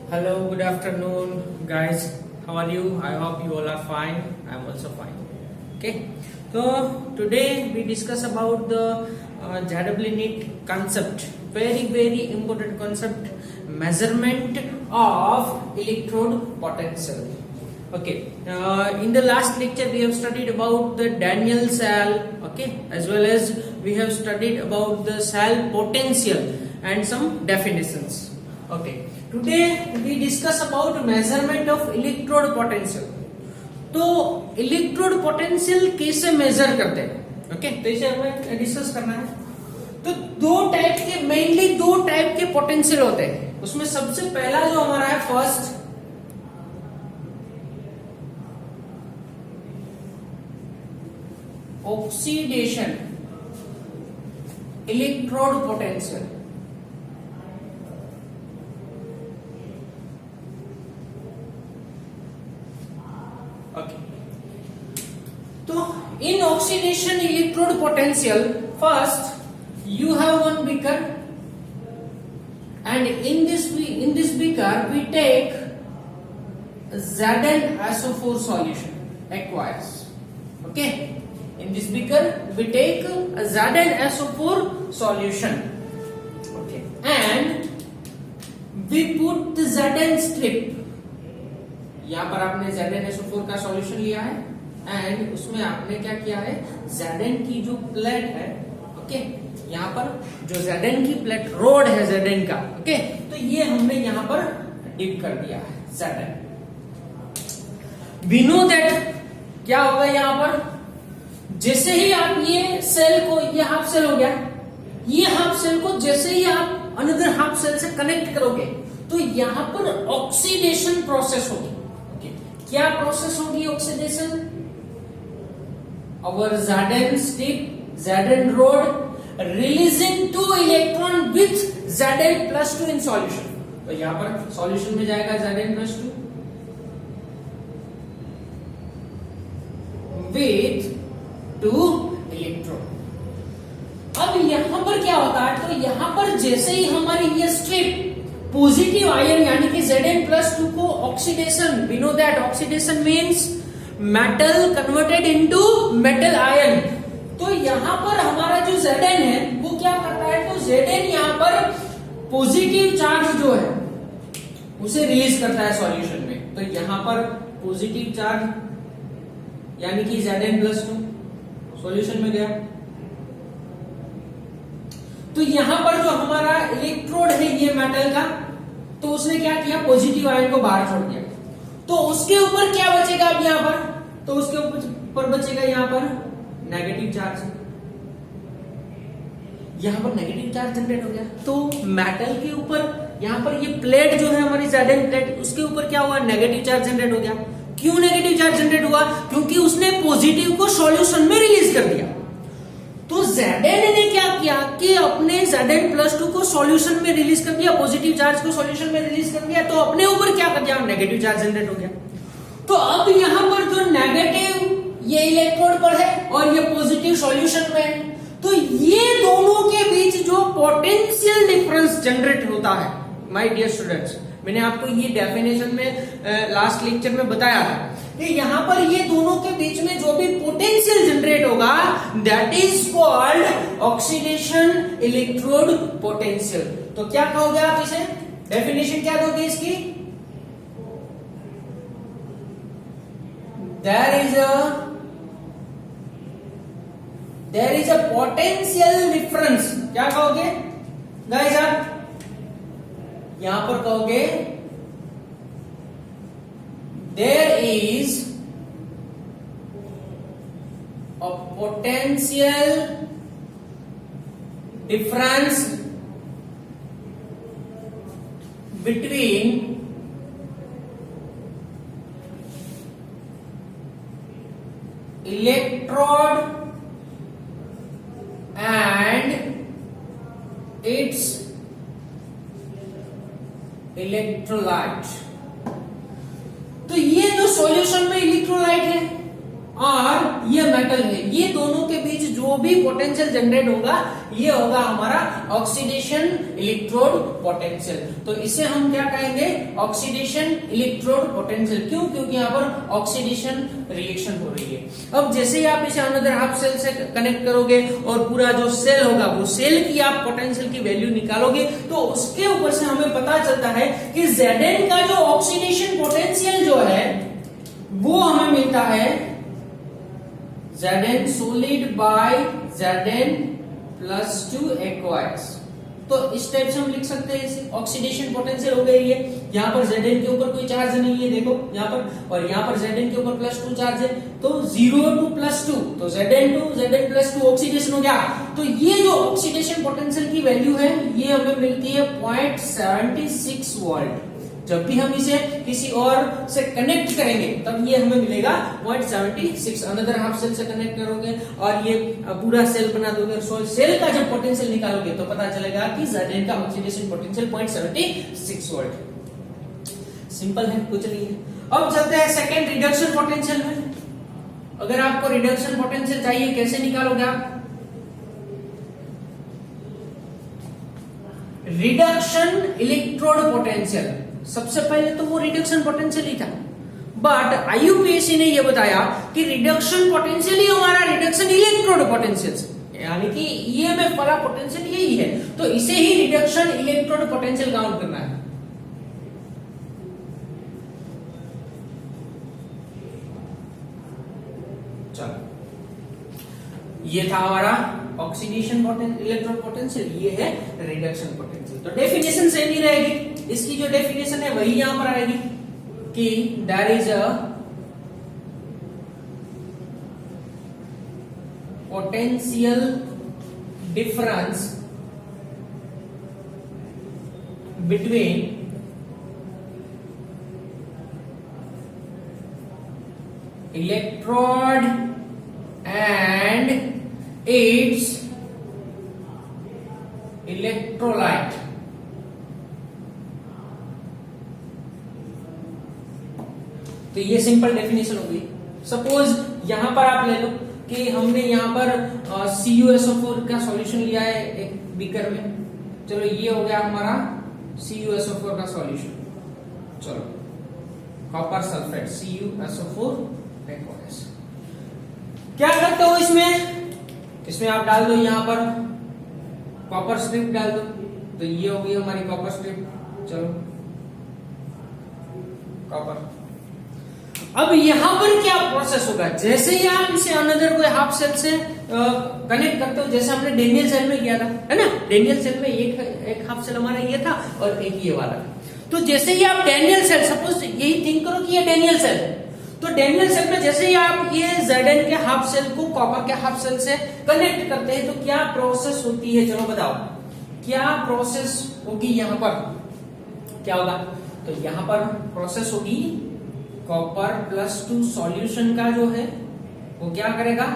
Hello, good afternoon, guys. How are you? I hope you all are fine. I am also fine. Okay. So today we discuss about the ZW concept. Very important concept. Measurement of electrode potential. Okay. In the last lecture we have studied about the Daniell cell. Okay, as well as we have studied about the cell potential and some definitions. Okay. Today we discuss about measurement of electrode potential. तो electrode potential कैसे major करते हैं, okay, तो इसे हमें discuss करना है। तो मेनली दो टाइप के पोटेंशियल होते हैं। उसमें सबसे पहला जो हमारा है first oxidation electrode potential. So in oxidation electrode potential, first you have one beaker, and in this beaker we take ZnSO4 solution aqueous. Okay, in this beaker we take a ZnSO4 solution. Okay, and we put the Zn strip. यहाँ पर आपने ZnSO4 का solution लिया है and उसमें आपने क्या किया है, Zn की जो प्लेट है, ओके, यहाँ पर जो Zn की प्लेट रोड है Zn का, ओके, तो ये हमने यहाँ पर डिप कर दिया है Zn। We know that क्या होगा यहाँ पर, जैसे ही आप ये सेल को, ये हाफ सेल हो गया, ये हाफ सेल को जैसे ही आप अनदर हाफ सेल से कनेक्ट करोगे तो यहाँ पर ऑक्सीडेशन प्रोसेस होगी। क्या प्रोसेस होगी oxidation? Our Zn strip, Zn rod releasing 2 electron with Zn plus 2 in solution. तो यहाँ पर सॉल्यूशन में जाएगा Zn plus 2 with 2 electron। अब यहाँ पर क्या होता है, तो यहाँ पर जैसे ही हमारी ये स्ट्रिप पॉजिटिव आयन यानी कि Zn+2 को oxidation, we know that oxidation means metal converted into metal ion. तो यहाँ पर हमारा जो Zn है वो क्या करता है, तो Zn यहाँ पर पॉजिटिव चार्ज जो है उसे रिलीज करता है सॉल्यूशन में। तो यहाँ पर पॉजिटिव चार्ज यानी कि Zn+2 सॉल्यूशन में गया। तो यहाँ पर जो हमारा इलेक्ट्रोड है ये मेटल का, तो उसने क्या किया, पॉजिटिव आयन को बाहर छोड़ दिया। तो उसके ऊपर क्या बचेगा अब यहाँ पर, तो उसके ऊपर बचेगा यहाँ पर नेगेटिव चार्ज। यहाँ पर नेगेटिव चार्ज जनरेट हो गया। तो मेटल के ऊपर यहाँ पर ये प्लेट जो है हमारी Zn प्लेट, उसके ऊपर क्या हुआ, नेगेटिव चार्ज जनरेट हो गया। क्यों नेगेटिव चार्ज जनरेट हुआ? क्योंकि उसने पॉजिटिव को सॉल्यूशन में रिलीज कर दिया। तो Zn ने क्या किया कि अपने Zn+2 को सॉल्यूशन में रिलीज कर दिया, पॉजिटिव चार्ज को सॉल्यूशन में रिलीज कर दिया, तो अपने ऊपर क्या कर दिया, नेगेटिव चार्ज जनरेट हो गया। तो अब यहाँ पर जो नेगेटिव ये इलेक्ट्रोड पर है और ये पॉजिटिव सॉल्यूशन में है, तो ये दोनों के बीच जो पोटेंशियल डिफरेंस जनरेट होता है, माय डियर स्टूडेंट्स, मैंने आपको ये डेफिनेशन में लास्ट लेक्चर में बताया था कि यहाँ पर ये दोनों के बीच में जो भी पोटेंशियल जनरेट होगा that is called oxidation electrode potential. तो क्या कहोगे आप इसे, डेफिनेशन क्या दोगे इसकी, there is a potential difference. क्या कहोगे गाइस आप, यहां पर कहोगे there is a potential difference between electrode and its electrolyte। तो ये जो सॉल्यूशन में इलेक्ट्रोलाइट है और ये मेटल है, ये दोनों के बीच जो भी पोटेंशियल जनरेट होगा ये होगा हमारा ऑक्सीडेशन इलेक्ट्रोड पोटेंशियल। तो इसे हम क्या कहेंगे, ऑक्सीडेशन इलेक्ट्रोड पोटेंशियल। क्यों? क्योंकि यहाँ पर ऑक्सीडेशन रिएक्शन हो रही है। अब जैसे ही आप इसे अनदर हाफ सेल से कनेक्ट करोगे और पूरा जो सेल होगा वो सेल की आप पोटेंशियल की वैल्यू निकालोगे, तो उसके ऊपर से हमें पता चलता है कि Zn का जो ऑक्सीडेशन पोटेंशियल जो है वो हमें मिलता है Zn solid by Zn plus 2 aqueous। तो इस टाइप से हम लिख सकते हैं इसे, ऑक्सीडेशन पोटेंशियल हो गई है। यहाँ पर Zn के ऊपर कोई चार्ज नहीं है, देखो यहाँ पर, और यहाँ पर Zn के ऊपर +2 चार्ज है, तो 0 to +2, तो Zn to Zn +2 ऑक्सीडेशन हो गया। तो ये जो ऑक्सीडेशन पोटेंशियल की वैल्यू है ये हमें मिलती है 0.76 वोल्ट। जब भी हम इसे किसी और से कनेक्ट करेंगे तब ये हमें मिलेगा 0.76। अनदर हाफ सेल से कनेक्ट करोगे और ये पूरा सेल बना दोगे और सेल का जब पोटेंशियल निकालोगे तो पता चलेगा कि Zn का ऑक्सीडेशन पोटेंशियल 0.76 वोल्ट। सिंपल है, कुछ नहीं है। अब चलते हैं सेकेंड रिडक्शन पोटेंशियल में। अगर आपको रिडक्शन पोटेंशियल चाहिए, कैसे निकालोगे आप? रिडक्शन इलेक्ट्रोड पोटेंशियल, सबसे पहले तो वो रिडक्शन पोटेंशियल ही था, बट आईयूपीएसी ने ये बताया कि रिडक्शन पोटेंशियल ही हमारा रिडक्शन इलेक्ट्रोड पोटेंशियल, यानी कि ईएमएफ वाला पोटेंशियल यही है, तो इसे ही रिडक्शन इलेक्ट्रोड पोटेंशियल काउंट करना है। चलो, ये था हमारा ऑक्सीडेशन इलेक्ट्रोड पोटेंशियल, ये है रिडक्शन पोटेंशियल। तो डेफिनेशन सेम ही रहेगी, इसकी जो डेफिनेशन है वही यहां पर आएगी कि there is a potential difference between electrode and its electrolyte. तो ये सिंपल डेफिनेशन होगी। सपोज यहां पर आप ले लो कि हमने यहां पर CuSO4 का सॉल्यूशन लिया है एक बीकर में। चलो, ये हो गया हमारा CuSO4 का सॉल्यूशन। चलो, कॉपर सल्फेट CuSO4 aqueous। क्या करते हो इसमें आप डाल दो यहां पर कॉपर स्ट्रिप डाल दो, तो ये हो गई हमारी कॉपर स्ट्रिप। चलो, कॉपर। अब यहां पर क्या प्रोसेस होगा, जैसे ही आप इसे अनदर कोई हाफ सेल से कनेक्ट करते हो, जैसे हमने डेनियल सेल में किया था, है ना। डेनियल सेल में एक हाफ सेल हमारा ये था और एक ये वाला। तो जैसे ही आप डेनियल सेल, सपोज यही थिंक करो कि ये डेनियल सेल है, तो डेनियल सेल में जैसे ही आप ये Zn के हाफ सेल को कॉपर के हाफ सेल से कनेक्ट करते हैं, तो क्या प्रोसेस होती है, चलो बताओ क्या प्रोसेस होगी। यहां पर क्या होगा, तो यहां पर प्रोसेस होगी कॉपर +2 सॉल्यूशन का जो है वो क्या करेगा,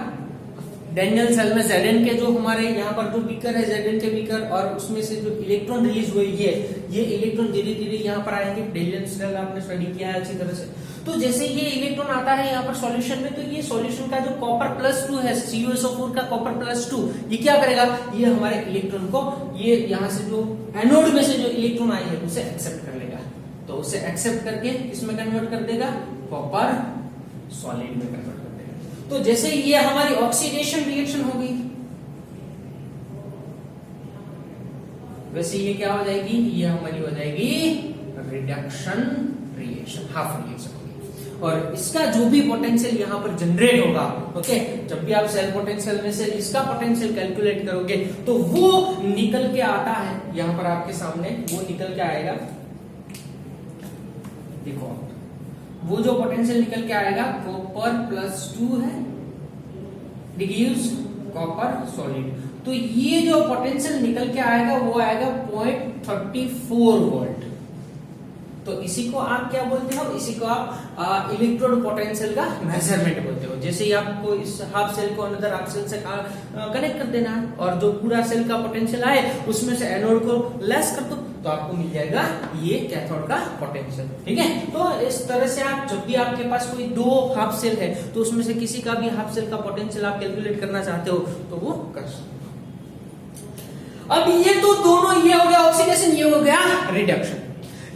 डेनियल सेल में Zn के जो हमारे यहाँ पर जो बीकर है, Zn के बीकर, और उसमें से जो इलेक्ट्रॉन रिलीज हुए ये इलेक्ट्रॉन धीरे धीरे यहाँ पर आएंगे। डेनियल सेल आपने स्टडी किया है अच्छी तरह से। तो जैसे ये इलेक्ट्रॉन आता है यहाँ पर सॉल्यूशन में, तो ये सॉल्यूशन का जो कॉपर +2 है, CuSO4 का कॉपर +2, ये क्या करेगा, ये हमारे इलेक्ट्रॉन को, ये यहाँ से जो एनोड में से जो इलेक्ट्रॉन आए हैं उसे एक्सेप्ट कर लेगा। तो उसे एक्सेप्ट करके किसमें कन्वर्ट कर देगा, कॉपर सॉलिड में कन्वर्ट कर देगा। तो जैसे ये हमारी ऑक्सीडेशन रिएक्शन होगी, वैसे ये क्या हो जाएगी, ये हमारी हो जाएगी रिडक्शन रिएक्शन, हाफ रिएक्शन होगी। और इसका जो भी पोटेंशियल यहाँ पर जनरेट होगा, ओके, जब भी आप सेल पोटेंशियल में से इसका पोटेंशियल कैलकुलेट करोगे तो वो निकल के आता है यहाँ पर आपके सामने, वो निकल के आएगा। देखो, वो जो पोटेंशियल निकल के आएगा, कॉपर +2 है, गिव्स कॉपर सॉलिड। तो ये जो पोटेंशियल निकल के आएगा वो आएगा 0.34 वोल्ट। तो इसी को आप क्या बोलते हो, इसी को आप इलेक्ट्रोड पोटेंशियल का मेजरमेंट बोलते हो। जैसे ही आपको इस हाफ सेल को अनदर हाफ सेल से कनेक्ट कर देना है और जो पूरा सेल का पोटेंशियल आए उसमें से एनोड को लेस कर दो, तो आपको मिल जाएगा ये कैथोड का पोटेंशियल। ठीक है, तो इस तरह से आप जब भी आपके पास कोई दो हाफ सेल है तो उसमें से किसी का भी हाफ सेल का पोटेंशियल आप कैलकुलेट करना चाहते हो तो वो कर सकते हो। अब ये तो दोनों, ये हो गया ऑक्सीडेशन, ये हो गया रिडक्शन।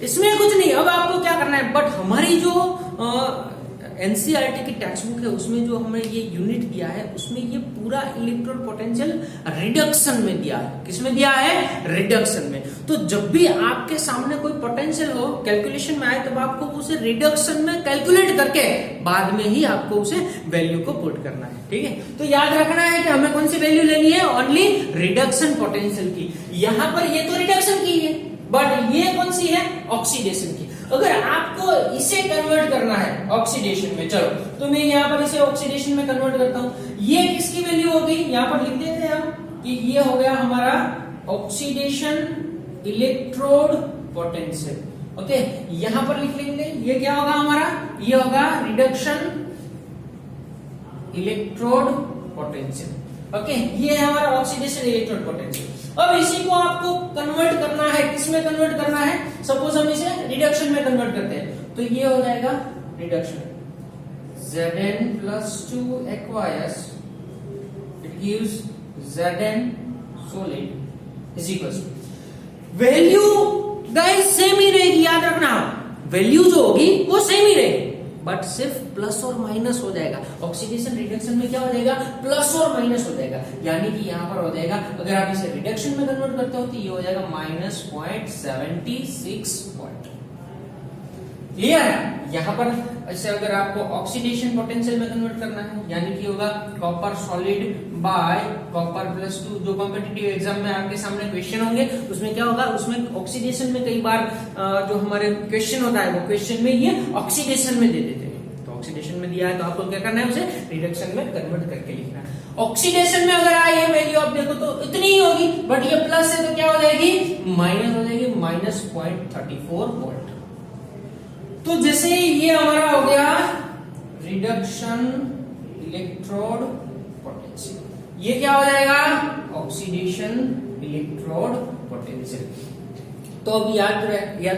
इसमें कुछ नहीं, अब आपको क्या करना है, बट हमारी जो एनसीईआरटी की टेक्स्ट बुक है उसमें जो हमें ये यूनिट दिया है उसमें ये पूरा इलेक्ट्रोड पोटेंशियल रिडक्शन में दिया है। किसमें दिया है? रिडक्शन में। तो जब भी आपके सामने कोई पोटेंशियल हो कैलकुलेशन में आए तब आपको उसे रिडक्शन में कैलकुलेट करके बाद में ही आपको उसे वैल्यू को पुट करना है। ठीक है, तो याद रखना है कि हमें कौन सी वैल्यू लेनी है, ओनली रिडक्शन पोटेंशियल की। यहां पर ये तो रिडक्शन की है बट ये कौन सी है? ऑक्सीडेशन की। अगर आपको इसे कन्वर्ट करना है ऑक्सीडेशन में, चलो तो मैं यहाँ पर इसे ऑक्सीडेशन में कन्वर्ट करता हूं। ये किसकी वैल्यू होगी, यहाँ पर लिख देते हैं हम कि ये हो गया हमारा ऑक्सीडेशन इलेक्ट्रोड पोटेंशियल। ओके, यहां पर लिख लेंगे ये क्या होगा हमारा, ये होगा रिडक्शन इलेक्ट्रोड पोटेंशियल। ओके, ये है हमारा ऑक्सीडेशन इलेक्ट्रोड पोटेंशियल। अब इसी को आपको कन्वर्ट करना है, किसमें कन्वर्ट करना है? सपोज हम इसे रिडक्शन में कन्वर्ट करते हैं तो ये हो जाएगा reduction Zn+2 aqueous it gives Zn solid is equals to, value guys same ही रहेगी, याद रखना वैल्यू जो होगी वो सेम ही रहेगी बट सिर्फ प्लस और माइनस हो जाएगा। ऑक्सीडेशन रिडक्शन में क्या हो जाएगा? प्लस और माइनस हो जाएगा, यानी कि यहाँ पर हो जाएगा, अगर आप इसे रिडक्शन में कन्वर्ट करते हो तो ये हो जाएगा -0.76 पॉइंट। क्लियर है? यहाँ पर ऐसे अगर आपको ऑक्सीडेशन पोटेंशियल में कन्वर्ट करना है यानी कि होगा कॉपर सॉलिड बाय कॉपर+2। जो कॉम्पिटिटिव एग्जाम में आपके सामने क्वेश्चन होंगे उसमें क्या होगा, उसमें ऑक्सीडेशन में कई बार जो हमारे क्वेश्चन होता है वो क्वेश्चन में ये ऑक्सीडेशन में दे देते हैं। तो ऑक्सीडेशन में दिया है तो आपको क्या करना है, उसे रिडक्शन में कन्वर्ट करके लिखना है। ऑक्सीडेशन में अगर आए ये वैल्यू आप देखो तो इतनी ही होगी बट ये प्लस है तो क्या हो जाएगी, माइनस हो जाएगी, -0.34 वोल्ट। तो जैसे ये हमारा हो गया रिडक्शन इलेक्ट्रोड पोटेंशियल, ये क्या हो जाएगा, ऑक्सीडेशन इलेक्ट्रोड पोटेंशियल। तो अब याद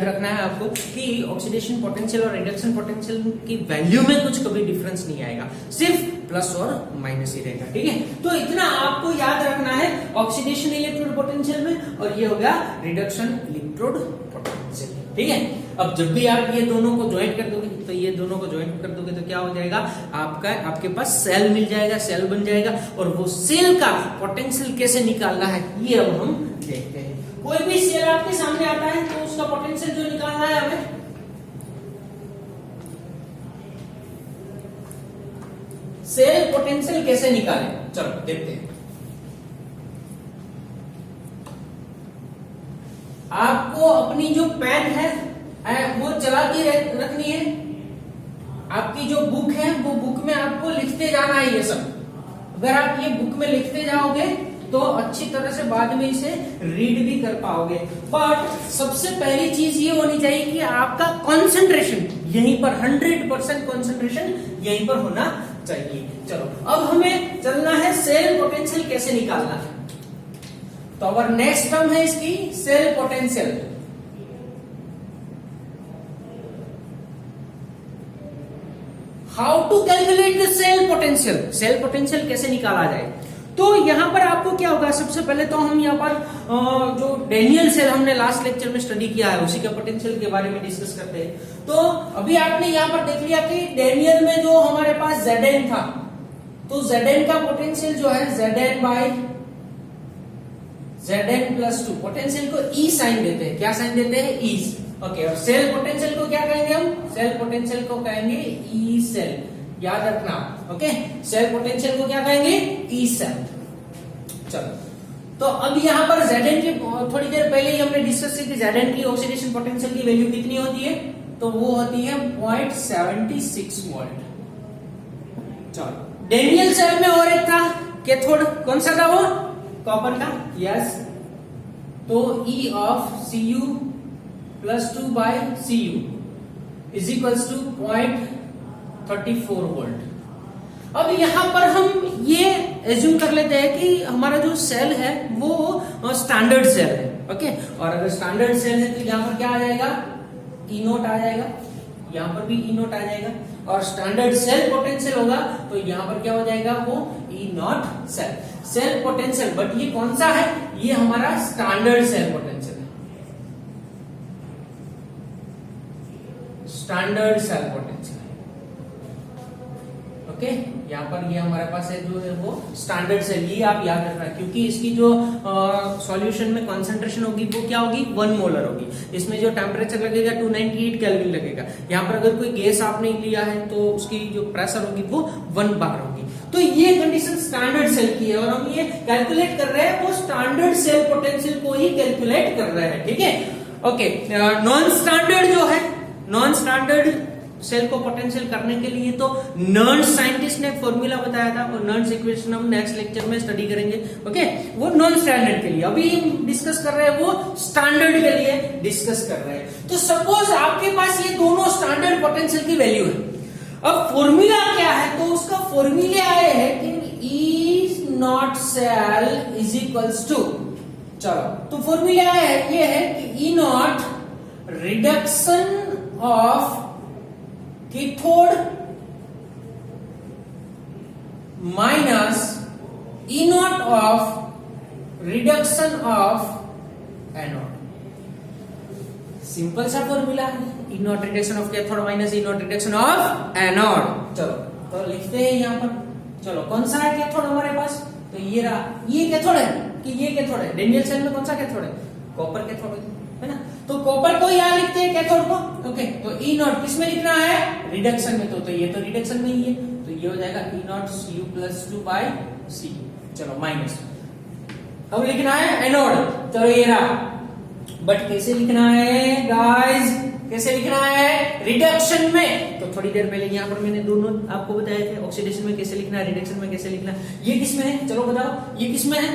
रखना है आपको कि ऑक्सीडेशन पोटेंशियल और रिडक्शन पोटेंशियल की वैल्यू में कुछ कभी डिफरेंस नहीं आएगा, सिर्फ प्लस और माइनस ही रहेगा। ठीक है, तो इतना आपको याद रखना है ऑक्सीडेशन इलेक्ट्रोड पोटेंशियल में, और ये हो गया रिडक्शन इलेक्ट्रोड पोटेंशियल। ठीक है, अब जब भी आप ये दोनों को ज्वाइंट कर दोगे तो ये दोनों को ज्वाइंट कर दोगे तो क्या हो जाएगा, आपके पास सेल मिल जाएगा, सेल बन जाएगा, और वो सेल का पोटेंशियल कैसे निकालना है ये अब हम देखते हैं। कोई भी सेल आपके सामने आता है तो उसका पोटेंशियल जो निकालना है हमें, सेल पोटेंशियल कैसे निकालें, चलो देखते हैं। आपको अपनी जो पेन है वो चला के रखनी है, आपकी जो बुक है वो बुक में आपको लिखते जाना है ये सब। अगर आप ये बुक में लिखते जाओगे तो अच्छी तरह से बाद में इसे रीड भी कर पाओगे, बट सबसे पहली चीज ये होनी चाहिए कि आपका कंसंट्रेशन यहीं पर 100% कंसंट्रेशन यहीं पर होना चाहिए। चलो अब हमें चलना है सेल पोटेंशियल कैसे निकालना है। तो अवर नेक्स्ट टर्म है इसकी cell potential. How to calculate the cell potential, cell potential कैसे निकाला जाए। तो यहां पर आपको क्या होगा, सबसे पहले तो हम यहाँ पर जो डेनियल सेल हमने लास्ट लेक्चर में स्टडी किया है उसी का पोटेंशियल के बारे में डिस्कस करते हैं। तो अभी आपने यहाँ पर देख लिया कि डेनियल में जो हमारे पास Zn था, तो Zn का पोटेंशियल जो है Zn+2, पोटेंशियल को E साइन देते हैं, क्या साइन देते हैं, E। ओके, और सेल पोटेंशियल को क्या कहेंगे हम, सेल पोटेंशियल को कहेंगे E सेल, याद रखना। ओके, सेल पोटेंशियल को क्या कहेंगे, E सेल। चलो तो अब यहाँ पर Zn की थोड़ी देर पहले ही हमने डिस्कस की Zn की ऑक्सीडेशन पोटेंशियल की वैल्यू कितनी होती है, तो वो होती है 0.76 वोल्ट। चलो डेनियल सेल में और एक था कैथोड, कौन सा था वो, कॉपर का, यस। तो E of Cu+2 by Cu is equals to 0.34 volt. अब यहां पर हम ये एज्यूम कर लेते हैं कि हमारा जो सेल है वो स्टैंडर्ड सेल है। ओके। और अगर स्टैंडर्ड सेल है तो यहाँ पर क्या आ जाएगा, ई नॉट आ जाएगा, यहाँ पर भी ई नॉट आ जाएगा। और स्टैंडर्ड सेल पोटेंशियल होगा तो यहाँ पर क्या हो जाएगा, वो ई नॉट सेल पोटेंशियल। बट ये कौन सा है, ये हमारा स्टैंडर्ड सेल पोटेंशियल है, स्टैंडर्ड सेल पोटेंशियल। ओके, यहाँ पर ये हमारे पास है जो है वो स्टैंडर्ड सेल, ये आप याद रखना क्योंकि इसकी जो सॉल्यूशन में कंसंट्रेशन होगी वो क्या होगी, 1 मोलर होगी। इसमें जो टेम्परेचर लगेगा 298 केल्विन लगेगा। यहाँ पर अगर कोई गैस आपने लिया है तो उसकी जो प्रेशर होगी वो 1 बार होगी। तो ये कंडीशन स्टैंडर्ड सेल की है और हम ये कैलकुलेट कर रहे हैं, वो स्टैंडर्ड सेल पोटेंशियल को ही कैलकुलेट कर रहे हैं, ठीक है। ओके, नॉन स्टैंडर्ड जो है, नॉन स्टैंडर्ड सेल को पोटेंशियल करने के लिए तो नर्न्स साइंटिस्ट ने फॉर्मूला बताया था और नर्न्स इक्वेशन हम नेक्स्ट लेक्चर में स्टडी करेंगे। ओके, वो नॉन स्टैंडर्ड के लिए, अभी हम डिस्कस कर रहे हैं वो स्टैंडर्ड के लिए डिस्कस कर रहे हैं। तो सपोज आपके पास ये दोनों स्टैंडर्ड पोटेंशियल की वैल्यू है। अब फॉर्मूला क्या है, तो उसका फॉर्मूला आया है कि E naught cell is equals to, चलो तो फॉर्मूला ये है कि E naught reduction of cathode minus E naught of reduction of anode. Simple सा फॉर्मूला है, E naught reduction of cathode minus E naught reduction of anode. चलो तो लिखते हैं यहां पर, चलो कौन सा है कैथोड हमारे पास, तो ये रहा, ये कैथोड है कि ये कैथोड है, डेनियल सेल में कौन सा कैथोड है, कॉपर कैथोड है ना। तो कॉपर को यहां लिखते हैं कैथोड को। ओके, तो ई नॉट किस में लिखना है, रिडक्शन में, तो ये तो रिडक्शन में ही है, तो ये हो जाएगा E naught C U plus 2 by C. चलो माइनस, अब लिखना है एनोड, चलो ये रहा। बट कैसे लिखना है गाइस, कैसे लिखना है, रिडक्शन में। तो थोड़ी देर पहले यहाँ पर मैंने दोनों आपको बताए थे, ऑक्सीडेशन में कैसे लिखना है, रिडक्शन में कैसे लिखना है। ये किस में है, चलो बताओ, ये किस में है,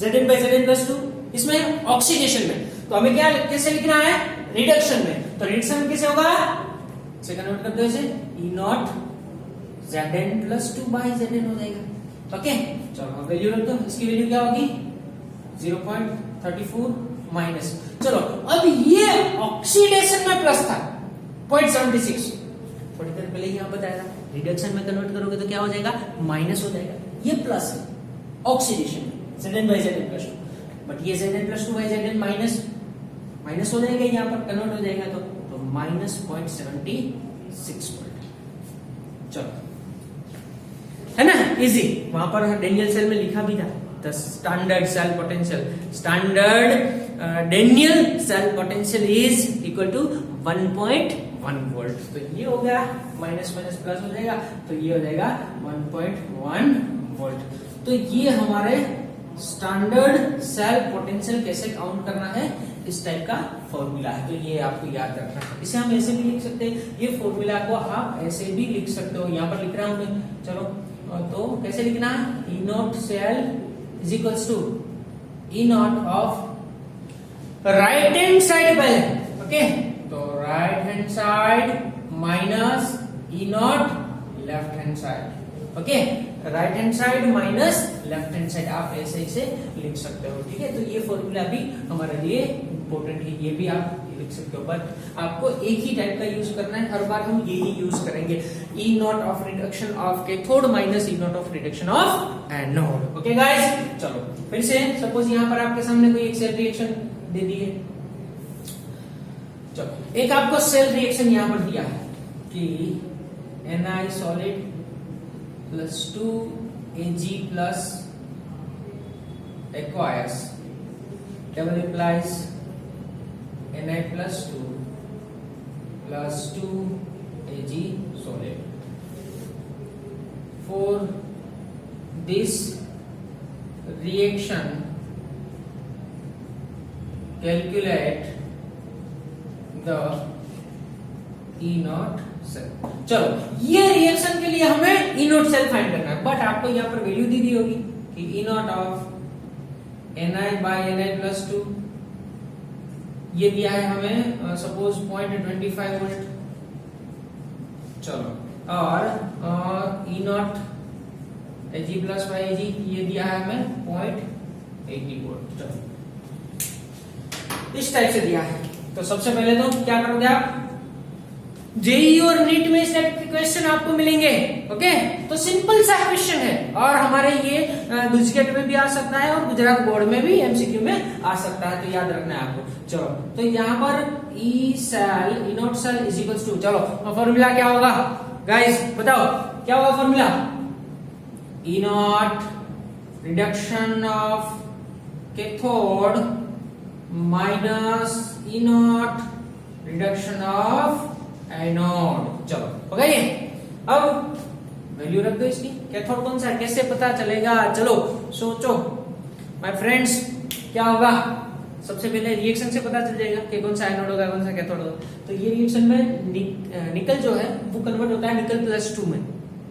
Zn by Zn plus 2, इसमें ऑक्सीडेशन में। तो हमें क्या कैसे लिखना है, रिडक्शन में। तो रिडक्शन में कैसे होगा, से कन्वर्ट करते हैं ई not Zn plus 2 by Zn हो जाएगा। ओके, चलो वैल्यू रख दो, इसकी वैल्यू क्या होगी 0.34 माइनस। चलो अब ये ऑक्सीडेशन में प्लस था 0.76, थोड़ी देर पहले यहां बताया था, रिडक्शन में कन्वर्ट करोगे तो क्या हो जाएगा, माइनस हो जाएगा। ये प्लस है ऑक्सीडेशन में, Zn by Zn plus 2, but ये Zn plus 2 by Zn minus हो जाएगा, यहाँ पर कन्वर्ट हो जाएगा तो माइनस 0.76 वोल्ट। चलो है ना, इजी। वहां पर डेनियल सेल में लिखा भी था the standard cell potential, standard Daniell cell potential is equal to 1.1 volt. तो ये हो गया, माइनस माइनस प्लस हो जाएगा, तो ये हो जाएगा 1.1 वोल्ट। तो ये हमारे स्टैंडर्ड सेल पोटेंशियल कैसे काउंट करना है, इस टाइप का फॉर्मूला है। तो ये आपको याद रखना है। इसे हम ऐसे भी लिख सकते हैं, ये फॉर्मूला को आप ऐसे भी लिख सकते हो, यहाँ पर लिख रहा हूं मैं। चलो तो कैसे लिखना है, E naught cell is equals to E naught of right hand side पहले, ओके, तो right hand side minus E naught left hand side. Okay, right hand side minus left hand side, आप ऐसे इसे लिख सकते हो, ठीक है। तो ये फॉर्मूला भी हमारे लिए इंपॉर्टेंट है, ये भी आप लिख सकते हो, बट आपको एक ही टाइप का यूज करना है, हर बार हम यही यूज करेंगे, E naught of reduction of cathode minus E naught of reduction of anode. Okay guys, चलो फिर से सपोज यहाँ पर आपके सामने कोई एक सेल रिएक्शन दे दी है। चलो एक आपको सेल रिएक्शन यहाँ पर दिया है कि Na solid plus 2 Ag plus aqueous double implies Na plus 2 plus 2 Ag solid. For this reaction calculate the E naught cell. चलो ये रिएक्शन के लिए हमें ई नॉट सेल फाइंड करना है, बट आपको यहाँ पर वैल्यू दी दी होगी कि E naught of Na by Na plus 2, ये दिया है हमें सपोज 0.25 वोल्ट। चलो और E naught Ag plus by Ag ये दिया है हमें 0.80 वोल्ट। चलो इस टाइप से दिया है। तो सबसे पहले तो क्या करोगे आप, जेईई और नीट में इस टाइप के क्वेश्चन आपको मिलेंगे। ओके, तो सिंपल सा क्वेश्चन है और हमारे ये गुजकेट में भी आ सकता है और गुजरात बोर्ड में भी एमसीक्यू में आ सकता है, तो याद रखना है आपको। चलो, तो यहाँ पर E cell E naught cell is equals to, चलो फॉर्मूला क्या होगा गाइस, बताओ क्या होगा formula, E naught reduction of cathode minus E naught reduction of anode. चलो हो गया ये। अब वैल्यू रख दो इसकी, कैथोड कौन सा है कैसे पता चलेगा, चलो सोचो माय फ्रेंड्स क्या होगा। सबसे पहले रिएक्शन से पता चल जाएगा कि कौन सा एनोड होगा कौन सा कैथोड होगा। तो ये रिएक्शन में निकल जो है वो कन्वर्ट होता है निकल +2 में,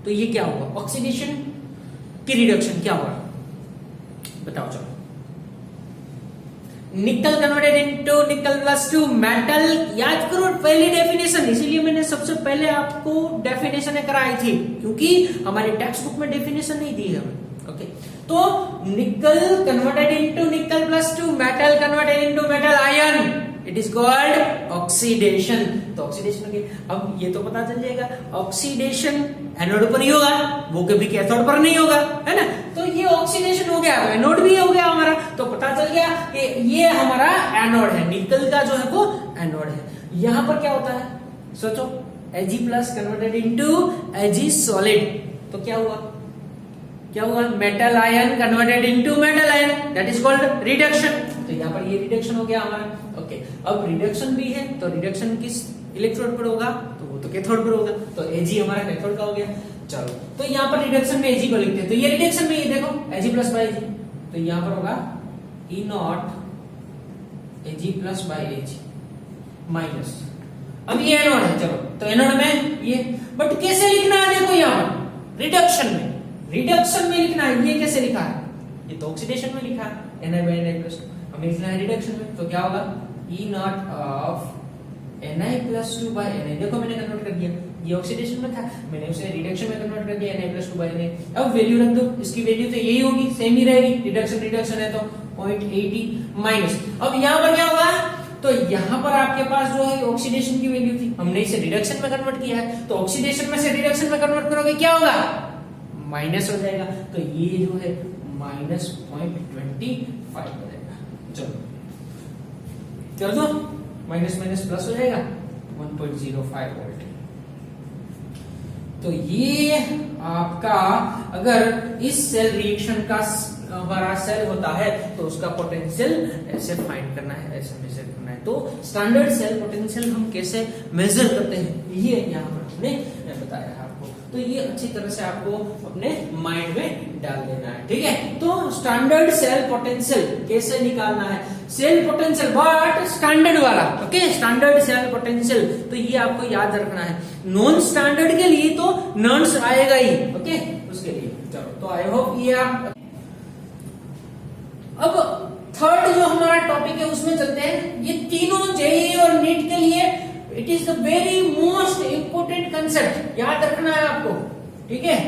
तो ये क्या होगा, ऑक्सीडेशन की रिडक्शन क्या होगा बताओ। चलो, निकल कन्वर्टेड इनटू निकल +2 मेटल, याद करो पहली डेफिनेशन, इसीलिए मैंने सबसे पहले आपको डेफिनेशन कराई थी क्योंकि हमारे टेक्स्ट बुक में डेफिनेशन नहीं दी है हमें। ओके, तो निकल कन्वर्टेड इनटू निकल +2 metal converted into metal ion, it is called oxidation. तो ऑक्सीडेशन के अब ये तो पता चल जाएगा ऑक्सीडेशन एनोड पर ही होगा, वो कभी कैथोड पर नहीं होगा, है ना। तो ये ऑक्सीडेशन हो गया, एनोड भी हो गया हमारा, तो पता चल गया कि ये हमारा एनोड है, निकल का जो है वो एनोड है। यहां पर क्या होता है सोचो, Ag plus converted into Ag solid, तो क्या हुआ metal ion converted into metal ion, that is called reduction. तो यहाँ पर ये रिडक्शन हो गया हमारा। ओके, अब रिडक्शन भी है तो रिडक्शन किस इलेक्ट्रोड पर होगा, तो वो तो कैथोड पर होगा, तो Ag हमारा कैथोड का हो गया। चलो, तो यहाँ पर रिडक्शन में Ag को लिखते हैं, तो ये रिडक्शन में ये देखो Ag प्लस बाई Ag, तो यहाँ पर होगा E naught Ag plus by Ag minus, अब ये एनोड है, चलो तो एनोड में ये, बट कैसे लिखना है देखो यहाँ पर रिडक्शन में लिखना है, ये कैसे लिखा है, ये तो ऑक्सीडेशन में लिखा है Na/Na+, हमें लिखना है रिडक्शन में, तो क्या होगा ई नॉट ऑफ Na+2/Na, देखो मैंने कन्वर्ट कर दिया, ये ऑक्सीडेशन में था मैंने उसे रिडक्शन में कन्वर्ट कर दिया Na+2/Na। अब वैल्यू रख दो, इसकी वैल्यू तो यही होगी, सेम ही रहेगी, रिडक्शन है तो 0.80 माइनस। अब यहाँ पर क्या होगा, तो यहाँ पर आपके पास जो है ऑक्सीडेशन की वैल्यू थी, हमने इसे रिडक्शन में कन्वर्ट किया है, तो ऑक्सीडेशन में से रिडक्शन में कन्वर्ट करोगे क्या होगा, माइनस हो जाएगा, तो ये जो है -0.25 हो जाएगा। चलो कर दो, माइनस माइनस प्लस हो जाएगा 1.05 वोल्ट। तो ये आपका अगर इस सेल रिएक्शन का हमारा सेल होता है तो उसका पोटेंशियल ऐसे फाइंड करना है, ऐसे मेजर करना है। तो स्टैंडर्ड सेल पोटेंशियल हम कैसे मेजर करते हैं ये यहाँ पर हमने बताया है आपको, तो ये अच्छी तरह से आपको अपने माइंड में डाल देना है, ठीक है। तो स्टैंडर्ड सेल पोटेंशियल कैसे निकालना है, सेल पोटेंशियल बट स्टैंडर्ड वाला, ओके, स्टैंडर्ड सेल पोटेंशियल, तो ये आपको याद रखना है। नॉन स्टैंडर्ड के लिए तो नॉन्स आएगा ही, ओके, उसके लिए। चलो, तो आई होप ये आप, अब थर्ड जो हमारा टॉपिक है उसमें चलते हैं। ये तीनों जेईई और नीट के लिए it is the very most important concept, याद रखना है आपको, ठीक है।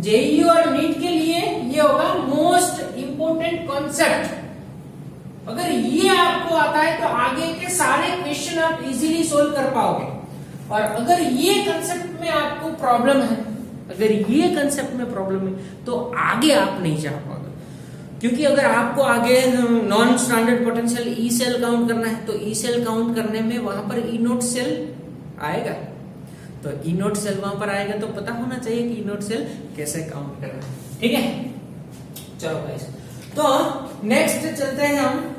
जेईई और नीट के लिए ये होगा मोस्ट इंपोर्टेंट कॉन्सेप्ट। अगर ये आपको आता है तो आगे के सारे क्वेश्चन आप इजीली सोल्व कर पाओगे, और अगर ये कंसेप्ट में आपको प्रॉब्लम है, अगर ये कंसेप्ट में प्रॉब्लम है तो आगे आप नहीं जा पाओगे, क्योंकि अगर आपको आगे non standard potential E cell count करना है तो ई सेल काउंट करने में वहां पर ई नोट सेल आएगा, तो ई नोट सेल वहां पर आएगा, तो पता होना चाहिए कि ई नोट सेल कैसे काउंट करना है, ठीक है। चलो गाइस, तो नेक्स्ट चलते हैं हम,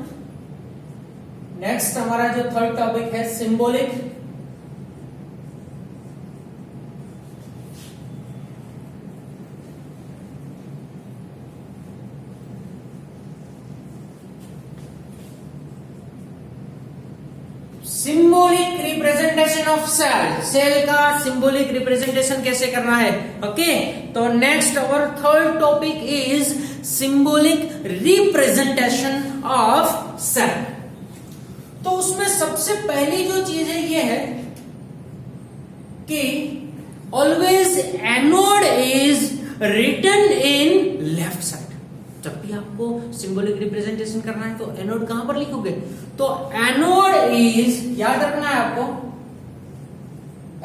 नेक्स्ट हमारा जो थर्ड टॉपिक है symbolic symbolic representation of cell, cell का सिंबॉलिक रिप्रेजेंटेशन कैसे करना है, ओके। तो next our third topic is symbolic representation of cell. तो उसमें सबसे पहली जो चीज है ये है कि always anode is written in left side, जब भी आपको सिंबॉलिक रिप्रेजेंटेशन करना है तो एनोड कहां पर लिखोगे? तो एनोड इज, याद रखना है आपको,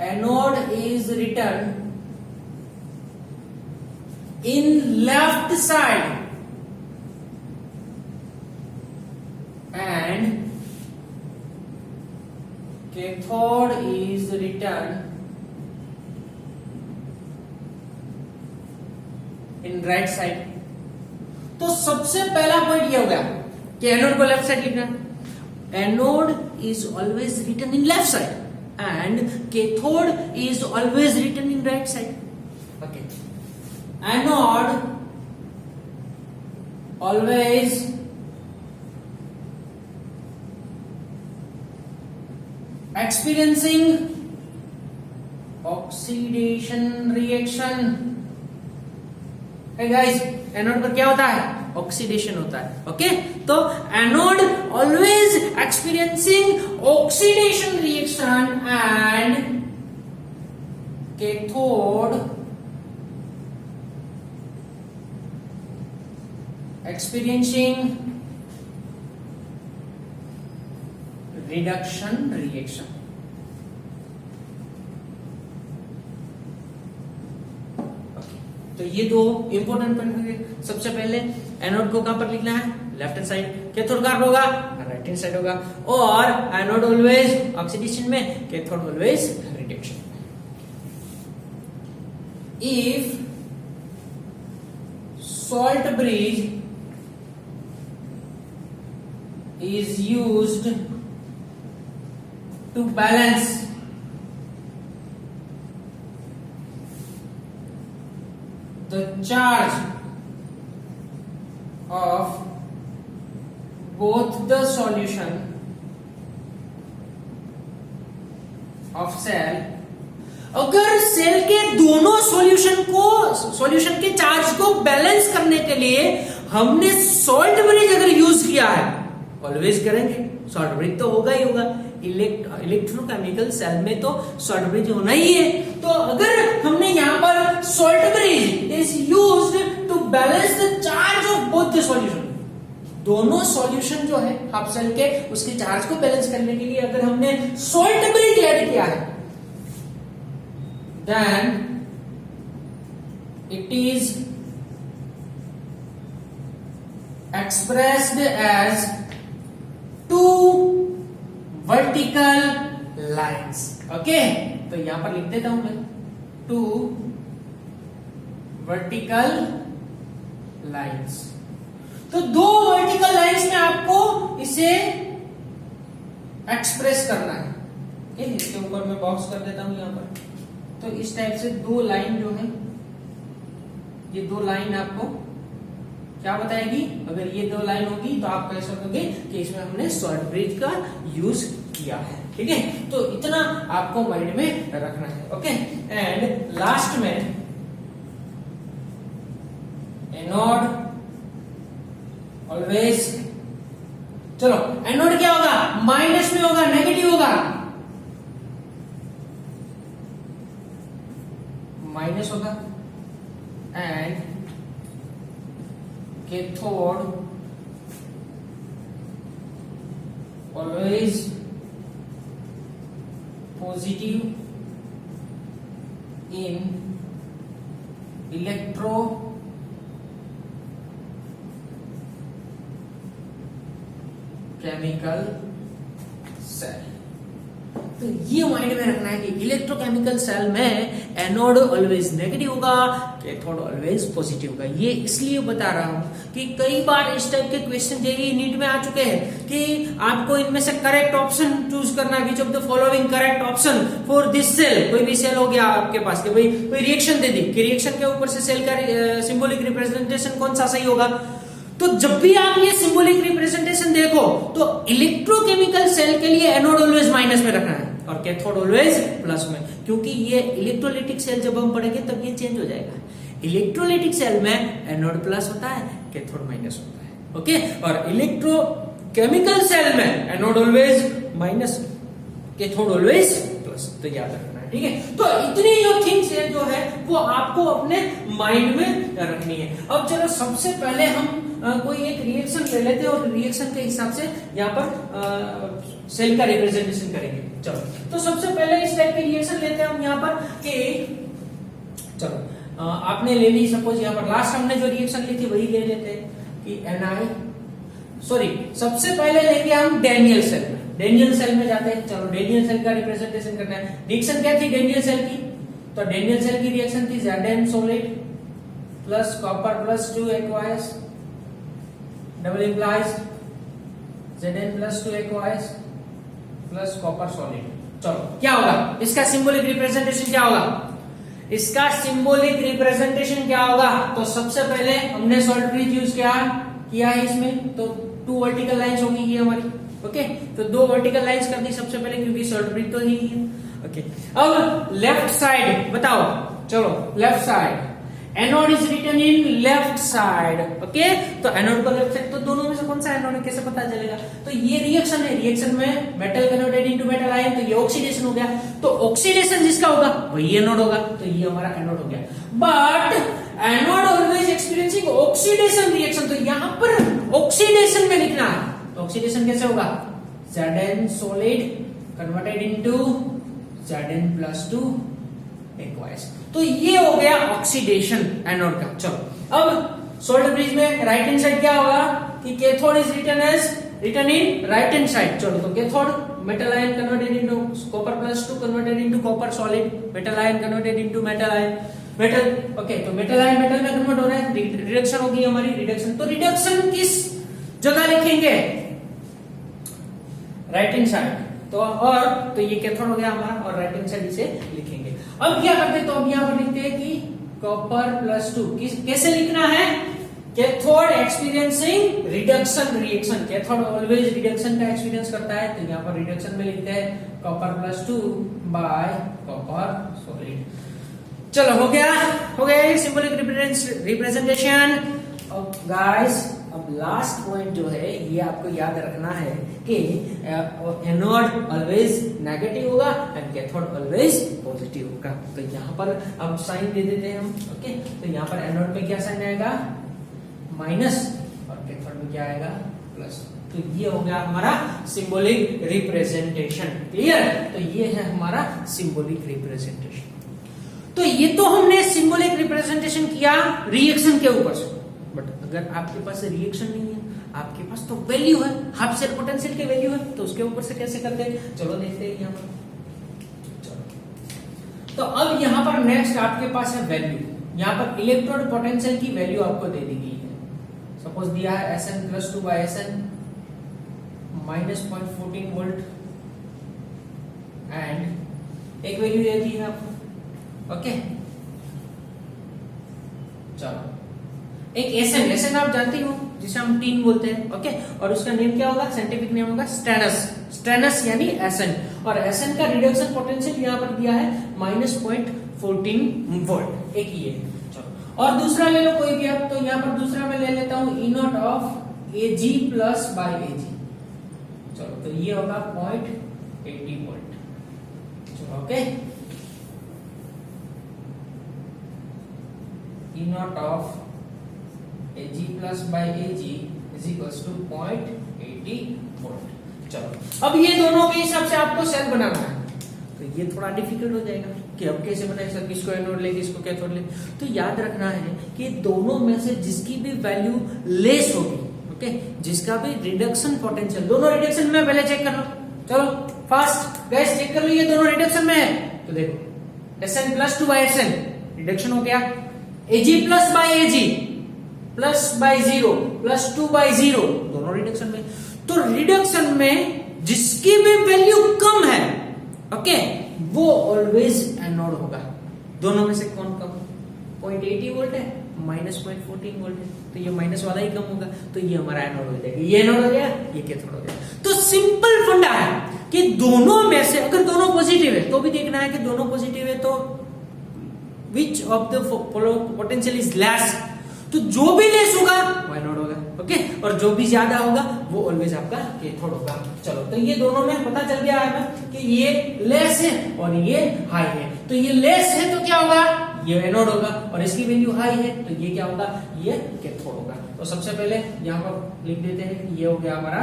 anode is written in left side and cathode is written in right side। तो सबसे पहला पॉइंट ये हो गया कि एनोड को लेफ्ट साइड लिखना है। Anode is always written in left side and cathode is always written in right side. Okay, anode always experiencing oxidation reaction। hey guys, anode पर क्या होता है? ऑक्सीडेशन होता है। ओके, तो anode always experiencing oxidation reaction and cathode experiencing reduction reaction. तो ये दो इंपॉर्टेंट पॉइंट होंगे। सबसे पहले एनोड को कहां पर लिखना है? Left hand side. कैथोड कहां होगा? राइट हैंड साइड होगा। और एनोड ऑलवेज ऑक्सीडेशन में, cathode always reduction. If salt bridge is used to balance the charge of both the solution of cell। अगर सेल के दोनों सॉल्यूशन के चार्ज को बैलेंस करने के लिए हमने सॉल्ट ब्रिज अगर यूज किया है, ऑलवेज करेंगे, सॉल्ट ब्रिज तो होगा ही होगा। इलेक्ट्रोकेमिकल सेल में तो सॉल्ट ब्रिज होना ही है। तो अगर हमने यहां पर salt bridge is used to balance the charge of both the solution, दोनों सॉल्यूशन जो है हाफ सेल के, उसके चार्ज को बैलेंस करने के लिए अगर हमने सॉल्ट ब्रिज ऐड किया है, then it is expressed as two vertical lines. Okay, तो यहां पर लिख देता हूं मैं, टू वर्टिकल लाइंस। तो दो वर्टिकल लाइंस में आपको इसे एक्सप्रेस करना है। ओके, इसके ऊपर मैं बॉक्स कर देता हूं यहां पर। तो इस टाइप से दो लाइन जो है, ये दो लाइन आपको क्या बताएगी? अगर ये दो लाइन होगी तो आप कह सकोगे कि इसमें हमने सॉल्ट ब्रिज का यूज किया है। ठीक है, तो इतना आपको माइंड में रखना है। ओके, एंड लास्ट में एनोड ऑलवेज, चलो एनोड क्या होगा? माइनस में होगा, नेगेटिव होगा, माइनस होगा। And cathode always positive in electrochemical cell. तो ये माइंड में रखना है कि इलेक्ट्रोकेमिकल सेल में एनोड ऑलवेज नेगेटिव होगा, कैथोड ऑलवेज पॉजिटिव होगा। ये इसलिए बता रहा हूं कि कई बार इस टाइप के क्वेश्चन जेईई नीट में आ चुके हैं कि आपको इनमें से करेक्ट ऑप्शन चूज करना है। Which of the following correct option for this cell. कोई भी सेल हो गया आपके पास कि भाई कोई रिएक्शन दे दी कि रिएक्शन के ऊपर से सेल का सिंबॉलिक रिप्रेजेंटेशन कौन सा सही होगा। तो जब भी आप ये सिंबॉलिक रिप्रेजेंटेशन देखो तो इलेक्ट्रोकेमिकल सेल के लिए एनोड ऑलवेज माइनस में रखना है और कैथोड ऑलवेज प्लस में, क्योंकि ये इलेक्ट्रोलाइटिक सेल जब हम पढ़ेंगे तब ये चेंज हो जाएगा। इलेक्ट्रोलाइटिक सेल में एनोड प्लस होता है, कैथोड माइनस होता है। ओके, और इलेक्ट्रोकेमिकल सेल में anode always minus, cathode always plus. तो याद रखना है, ठीक है। तो इतनी जो थिंग्स है जो है वो आपको अपने माइंड में रखनी है। अब चलो सबसे पहले हम कोई एक रिएक्शन ले लेते हैं और रिएक्शन के हिसाब से यहाँ पर सेल का रिप्रेजेंटेशन करेंगे। चलो तो सबसे पहले इस टाइप की रिएक्शन लेते हैं हम यहाँ पर कि चलो आपने ले ली, सपोज यहाँ पर लास्ट हमने जो रिएक्शन ली थी वही ले लेते हैं कि सबसे पहले लेंगे हम डेनियल सेल में। डेनियल सेल में जाते हैं। चलो डेनियल सेल का रिप्रेजेंटेशन करना है। रिएक्शन क्या थी डेनियल सेल की? तो डेनियल सेल की रिएक्शन थी Zn solid plus copper plus 2 aqueous double implies Zn plus 2 aqueous plus copper solid. चलो क्या होगा इसका सिंबॉलिक रिप्रेजेंटेशन? क्या होगा इसका सिंबॉलिक रिप्रेजेंटेशन? क्या होगा? तो सबसे पहले हमने सॉल्ट ब्रिज यूज किया है इसमें, तो 2 वर्टिकल लाइंस होगी ये हमारी। ओके तो 2 वर्टिकल लाइंस कर दी सबसे पहले, क्योंकि सॉल्ट ब्रिज तो ही है। ओके अब लेफ्ट साइड बताओ। चलो left side, anode is written in left side. Okay तो एनोड को लेफ्ट साइड, तो दोनों में से कौन सा एनोड है कैसे पता चलेगा? तो ये रिएक्शन है, रिएक्शन में metal converted into metal ion, तो ये ऑक्सीडेशन हो गया। तो ऑक्सीडेशन जिसका होगा वही एनोड होगा, तो ये हमारा एनोड हो गया। But anode always experiencing oxidation reaction, तो यहां पर ऑक्सीडेशन में लिखना है। तो ऑक्सीडेशन कैसे होगा? Zn solid converted into Zn plus 2 aqueous। तो ये हो गया ऑक्सीडेशन एनोड का। चलो अब सोल्ट ब्रिज में राइट हैंड साइड क्या होगा कि cathode is written in right hand side. चलो तो cathode metal ion converted into copper plus 2 converted into copper solid, metal ion converted into metal ion metal. Okay तो metal ion metal में convert हो रहा है, रिडक्शन होगी हमारी reduction. तो रिडक्शन किस जगह लिखेंगे? Right hand side. तो और तो ये कैथोड हो गया हमारा, और राइट हैंड साइड इसे लिखेंगे। अब क्या करते हैं? तो अब यहाँ पर लिखते हैं कि कॉपर प्लस 2 कैसे लिखना है? Cathode experiencing reduction reaction. Cathode always reduction का एक्सपीरियंस करता है, तो यहाँ पर रिडक्शन में लिखते हैं copper plus 2 bye copper solid. चलो हो गया सिंबॉलिक रिप्रेजेंटेशन। अब गाइस अब लास्ट पॉइंट जो है ये आपको याद रखना है कि एनोड ऑलवेज नेगेटिव होगा एंड कैथोड ऑलवेज पॉजिटिव होगा। तो यहाँ पर अब साइन दे देते हैं हम। ओके तो यहाँ पर एनोड में क्या साइन आएगा? माइनस, और कैथोड में क्या आएगा? प्लस। तो ये हो गया हमारा सिंबॉलिक रिप्रेजेंटेशन। क्लियर? तो ये है हमारा सिंबॉलिक रिप्रेजेंटेशन। तो ये तो हमने सिंबॉलिक रिप्रेजेंटेशन किया रिएक्शन के ऊपर से। बट अगर आपके पास रिएक्शन नहीं है, आपके पास तो वैल्यू है, हाफ सेल पोटेंशियल के वैल्यू है, तो उसके ऊपर से कैसे करते हैं? चलो देखते हैं यहाँ पर। चलो तो अब यहाँ पर नेक्स्ट आपके पास है वैल्यू। यहाँ पर इलेक्ट्रोड पोटेंशियल की वैल्यू आपको दे दी गई है। सपोज दिया है Sn plus 2 by Sn minus 0.14 volt and एक वैल्यू दे दी है आपको। ओके चलो एक एसन आप जानती हो जिसे हम टीन बोलते हैं। ओके और उसका नेम क्या होगा? साइंटिफिक नेम होगा स्टेनस यानी एसन। और एसन का रिडक्शन पोटेंशियल यहाँ पर दिया है माइनस 0.14 वोल्ट। एक ये चलो और दूसरा ले लो कोई भी आप। तो यहाँ पर दूसरा मैं ले लेता हूँ E naught of Ag plus by Ag। चलो तो ये होगा 0.80 वोल्ट। चलो okay E naught of Ag plus by Ag is equals to 0.80 volt. चलो अब ये दोनों के हिसाब से आपको सेल बनाना है, तो ये थोड़ा डिफिकल्ट हो जाएगा कि अब कैसे बनाए सर, किसको एनोड ले किसको कैथोड ले। तो याद रखना है कि दोनों में से जिसकी भी वैल्यू लेस होगी, ओके, जिसका भी रिडक्शन पोटेंशियल, दोनों रिडक्शन में पहले चेक कर लो। चलो फास्ट गाइस चेक कर लो, ये दोनों रिडक्शन में है। तो देखो Sn plus 2 by Sn reduction हो गया, Ag plus by Ag plus by 0 plus 2 by 0 दोनों रिडक्शन में। तो रिडक्शन में जिसकी भी वैल्यू कम है, ओके, वो ऑलवेज एनोड होगा। दोनों में से कौन कम? 0.80 वोल्ट है, माइनस 0.14 वोल्ट है, तो ये माइनस वाला ही कम होगा, तो ये हमारा एनोड हो जाएगा। ये एनोड हो गया, ये कैथोड हो गया। तो सिंपल फंडा है कि दोनों में से अगर दोनों पॉजिटिव है तो भी देखना है कि दोनों पॉजिटिव है तो विच of the potential is less, तो जो भी लेस होगा वो एनोड होगा, ओके, और जो भी ज्यादा होगा वो ऑलवेज आपका कैथोड होगा। चलो तो ये दोनों में पता चल गया है ना कि ये लेस है और ये हाई है। तो ये लेस है तो क्या होगा? ये एनोड होगा, और इसकी वैल्यू हाई है तो ये क्या होगा? ये कैथोड होगा। तो सबसे पहले यहाँ पर लिख देते हैं कि ये हो गया हमारा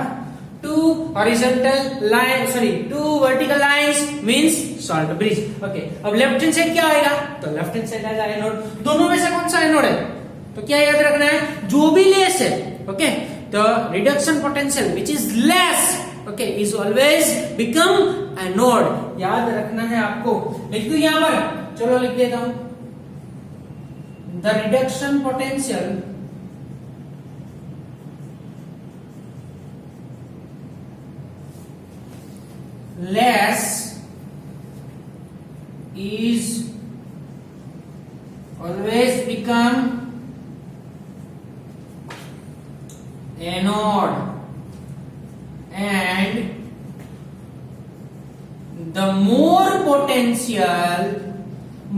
2 horizontal line, sorry 2 vertical lines means salt bridge. Okay, अब लेफ्ट हैंड साइड क्या आएगा? तो लेफ्ट हैंड साइड आएगा एनोड। दोनों में से कौन सा एनोड है? तो क्या याद रखना है? जो भी लेस है, ओके, तो reduction potential which is less, okay, is always become anode. याद रखना है आपको। लिख दू यहां पर, चलो लिख देता हूं, the reduction potential less is always become anode and the more potential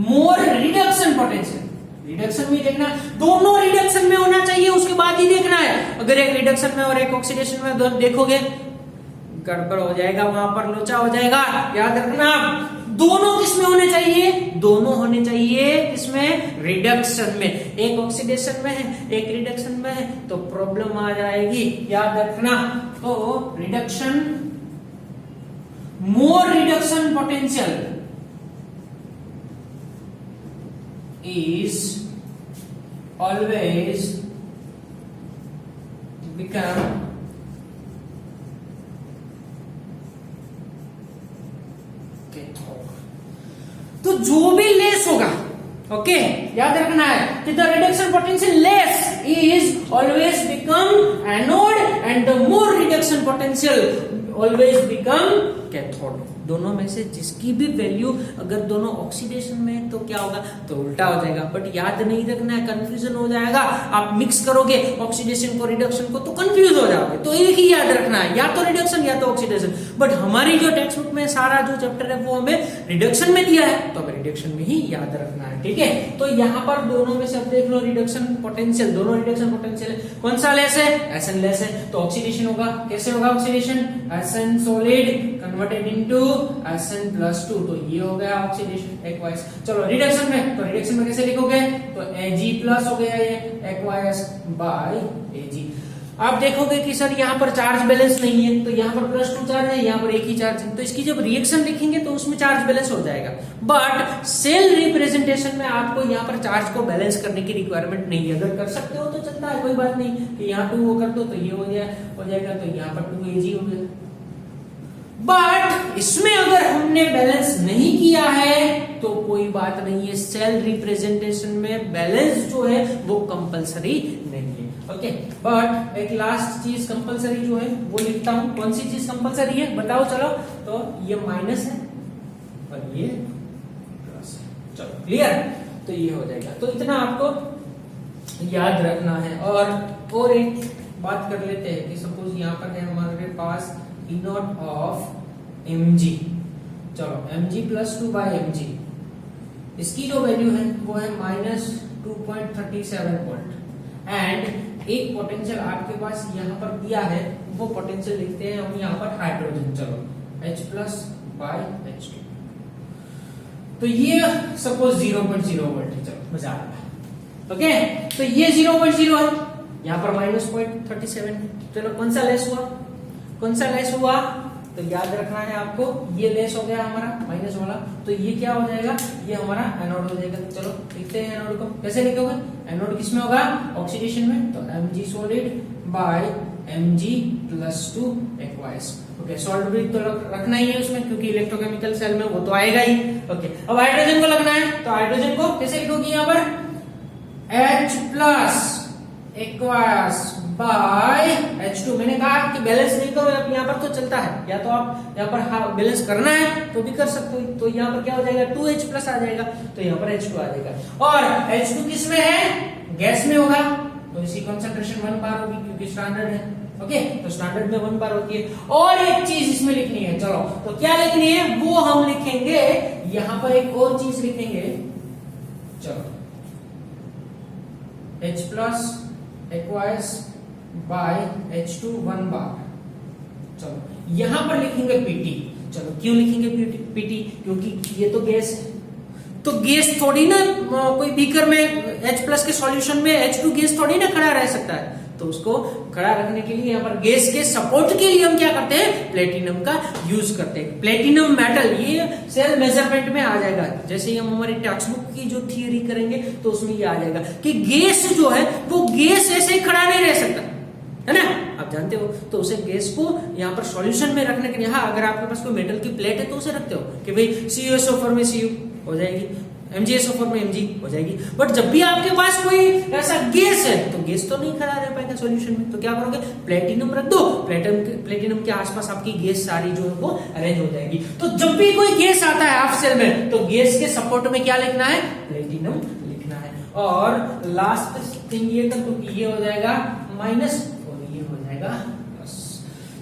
more reduction potential। Reduction में देखना, दोनों रिडक्शन में होना चाहिए, उसके बाद ही देखना है। अगर एक रिडक्शन में और एक ऑक्सीडेशन में देखोगे गड़बड़ हो जाएगा, वहां पर लोचा हो जाएगा। याद रखना दोनों किसमें होने चाहिए? दोनों होने चाहिए किसमें? रिडक्शन में। एक ऑक्सीडेशन में है, एक रिडक्शन में है, तो प्रॉब्लम आ जाएगी। याद रखना, तो reduction, more reduction potential is always become तो जो भी लेस होगा, ओके, याद रखना है कि the reduction potential less is always become anode and the more reduction potential always become cathode. दोनों में से जिसकी भी वैल्यू अगर दोनों ऑक्सीडेशन में है तो क्या होगा? तो उल्टा हो जाएगा। बट याद नहीं रखना है, कंफ्यूजन हो जाएगा। आप मिक्स करोगे ऑक्सीडेशन को रिडक्शन को तो कंफ्यूज हो जाओगे। तो एक ही याद रखना है, या तो रिडक्शन या तो ऑक्सीडेशन। बट हमारी जो टेक्स्ट बुक में सारा जो चैप्टर है वो हमें रिडक्शन में दिया है, तो हमें रिडक्शन में ही याद रखना है, ठीक है। तो यहाँ पर दोनों में से अब देख लो, रिडक्शन पोटेंशियल, दोनों रिडक्शन पोटेंशियल कौन सा लेस है? एसएन लेस है, तो ऑक्सीडेशन होगा। कैसे होगा oxidation? SN solid converted into SN+2, तो ये हो गया ऑक्सीडेशन एक्वायस। चलो रिडक्शन में, तो रिडक्शन में कैसे लिखोगे? तो Ag+ हो गया ये एक्वायस बाय Ag। आप देखोगे कि सर यहाँ पर चार्ज बैलेंस नहीं है, तो यहाँ पर +2 चार्ज है, यहाँ पर एक ही चार्ज है, तो इसकी जब रिएक्शन लिखेंगे तो उसमें चार्ज बैलेंस हो जाएगा। बट सेल रिप्रेजेंटेशन में आपको यहाँ पर चार्ज को बैलेंस करने की रिक्वायरमेंट नहीं है। अगर कर सकते हो तो चलता है, कोई बात नहीं कि यहाँ 2 वो कर दो तो ये हो जाएगा, तो यहाँ पर 2 Ag हो गया। बट इसमें अगर हमने बैलेंस नहीं किया है तो कोई बात नहीं है। सेल रिप्रेजेंटेशन में बैलेंस जो है वो कंपलसरी नहीं है, ओके। बट एक लास्ट चीज कंपलसरी जो है वो लिखता हूं। कौन सी चीज कंपलसरी है बताओ? चलो, तो ये माइनस है और ये प्लस है। चलो क्लियर, तो ये हो जाएगा। तो इतना आपको याद रखना है। और एक बात कर लेते हैं कि सपोज यहाँ पर है हमारे पास E नॉट ऑफ mg। चलो mg+2/mg, इसकी जो वैल्यू है वो है -2.37 वोल्ट। एंड एक पोटेंशियल आपके पास यहाँ पर दिया है, वो पोटेंशियल लिखते हैं हम यहाँ पर हाइड्रोजन। चलो H+/H2, तो ये सपोज 0.0 वोल्ट है। चलो मजा आ रहा है, ओके। तो ये 0.0 है, यहाँ पर -0.37। चलो कौन सा लेस हुआ? कौन सा लेस हुआ? तो याद रखना है आपको, ये लेस हो गया हमारा माइनस वाला, तो ये क्या हो जाएगा? ये हमारा एनोड हो जाएगा। चलो लिखते हैं एनोड को। कैसे लिखोगे? एनोड किसमें होगा? ऑक्सीडेशन में, तो Mg solid bye Mg+2 aqueous. Okay, salt bridge तो रखना ही है उसमें, क्योंकि इलेक्ट्रोकेमिकल सेल में वो तो आएगा ही। ओके, अब हाइड्रोजन को लगना है, तो हाइड्रोजन को कैसे लिखोगे? यहाँ पर H+ एक्वायस बाय H2। मैंने कहा कि बैलेंस नहीं करो आप, यहाँ पर तो चलता है, या तो आप यहाँ पर बैलेंस करना है तो भी कर सकते हो। तो यहाँ पर क्या हो जाएगा? 2H+ आ जाएगा, तो यहाँ पर H2 आ जाएगा। और H2 किस में है? गैस में होगा, तो इसी कंसंट्रेशन 1 बार होगी, क्योंकि स्टैंडर्ड है, ओके। तो स्टैंडर्ड में 1 बार होती है। और एक चीज इसमें लिखनी है, चलो तो क्या लिखनी है वो हम लिखेंगे। यहाँ पर एक और चीज लिखेंगे, चलो H+ एक्वायस बाय H2 1 बार। चलो यहां पर लिखेंगे Pt। चलो क्यों लिखेंगे Pt? क्योंकि ये तो गैस है, तो गैस थोड़ी ना कोई बीकर में H+ के सॉल्यूशन में H2 गैस थोड़ी ना खड़ा रह सकता है, तो तो उसको खड़ा रखने के लिए यहाँ पर गैस के सपोर्ट के लिए हम क्या करते हैं, प्लेटिनम का यूज करते हैं। प्लेटिनम मेटल ये सेल मेजरमेंट में आ जाएगा। जैसे ही हम हमारी टेक्स्ट बुक की जो थियरी करेंगे तो उसमें ये आ जाएगा कि गैस जो है वो गैस ऐसे ही खड़ा नहीं रह सकता, है ना, आप जानते हो। तो उसे गैस को यहाँ पर सॉल्यूशन में रखने के लिए, हाँ अगर आपके पास कोई मेटल की प्लेट है तो उसे रखते हो कि भाई CuSO4 में Cu हो जाएगी, MgSO4 में Mg हो जाएगी। बट जब भी आपके पास कोई ऐसा गैस है तो गैस तो नहीं खड़ा रह पाएगा सॉल्यूशन में, तो क्या करोगे, प्लेटिनम रख दो, प्लेटिनम के आसपास आपकी गैस सारी जो है वो अरेंज हो जाएगी। तो जब भी कोई गैस आता है हाफ सेल में तो गैस के सपोर्ट में क्या लिखना है, प्लेटिनम लिखना है। और लास्ट थिंग ये कर दो कि ये हो जाएगा माइनस और ये हो जाएगा प्लस।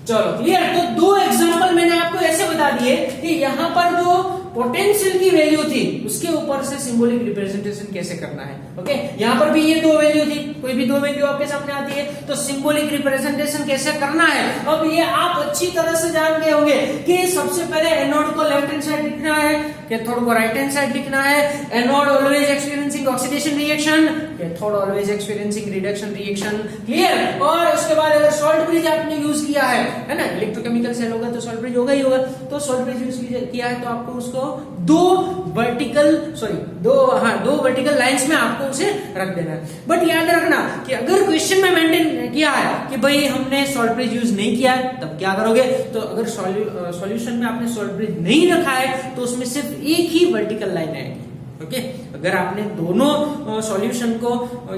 चलो क्लियर। तो दो एग्जांपल मैंने आपको ऐसे बता दिए कि यहाँ पर जो पोटेंशियल की वैल्यू थी उसके ऊपर से सिंबॉलिक रिप्रेजेंटेशन कैसे करना है। ओके, यहाँ पर भी ये दो वैल्यू थी, कोई भी दो वैल्यू आपके सामने आती है तो सिंबॉलिक रिप्रेजेंटेशन कैसे करना है। अब ये आप अच्छी तरह से जान गए होंगे कि सबसे पहले एनोड को लेफ्ट हैंड साइड लिखना है, कैथोड को राइट हैंड साइड लिखना है। Anode always experiencing oxidation reaction, cathode always experiencing reduction reaction. Clear. और उसके बाद अगर सॉल्ट ब्रिज आपने यूज किया है ना, इलेक्ट्रोकेमिकल सेल होगा तो सॉल्ट ब्रिज होगा ही होगा, तो सॉल्ट ब्रिज यूज किया है तो आपको उसको दो वर्टिकल लाइंस में आपको उसे रख देना है। बट याद रखना कि अगर क्वेश्चन में मेंटेन किया है कि भाई हमने सॉल्ट ब्रिज यूज नहीं किया है तब क्या करोगे, तो अगर सॉल्यूशन में आपने सॉल्ट ब्रिज नहीं रखा है तो उसमें सिर्फ एक ही वर्टिकल लाइन आएगी। ओके, अगर आपने दोनों सॉल्यूशन को